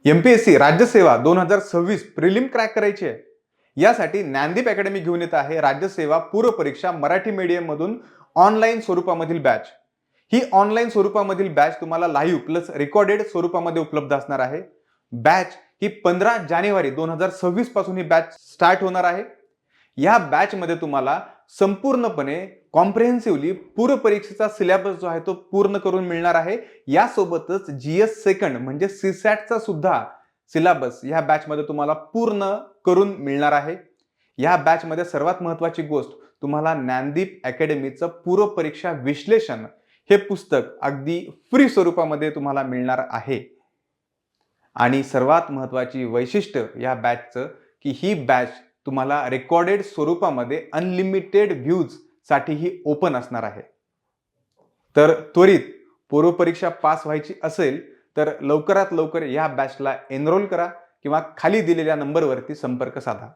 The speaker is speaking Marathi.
एमपीएससी राज्यसेवा 2026 प्रिलिम क्रॅक करायची आहे. यासाठी ज्ञानदीप अकॅडमी घेऊन येत आहे राज्यसेवा पूर्व परीक्षा मराठी मीडियम मधून ऑनलाईन स्वरूपामधील बॅच. ही ऑनलाईन स्वरूपामधील बॅच तुम्हाला लाईव्ह प्लस रेकॉर्डेड स्वरूपामध्ये उपलब्ध असणार आहे. बॅच ही 15 जानेवारी 2026 पासून ही बॅच स्टार्ट होणार आहे. या बॅच मध्ये तुम्हाला संपूर्णपणे कॉम्प्रिहेन्सिव्हली पूर्व परीक्षेचा सिलेबस जो आहे तो पूर्ण करून मिळणार आहे. यासोबतच जीएस सेकंड म्हणजे सीसॅटचा सुद्धा सिलेबस या बॅच मध्ये तुम्हाला पूर्ण करून मिळणार आहे. या बॅच मध्ये सर्वात महत्त्वाची गोष्ट तुम्हाला ज्ञानदीप अकॅडमीचं पूर्व परीक्षा विश्लेषण हे पुस्तक अगदी फ्री स्वरूपामध्ये तुम्हाला मिळणार आहे. आणि सर्वात महत्त्वाची वैशिष्ट्य या बॅचचं की ही बॅच तुम्हाला रेकॉर्डेड स्वरूपामध्ये अनलिमिटेड व्ह्यूज साठी ही ओपन असणार आहे. तर त्वरित पूर्व परीक्षा पास व्हायची असेल तर लवकरात लवकर या बॅचला एनरोल करा किंवा खाली दिलेल्या नंबरवरती संपर्क साधा.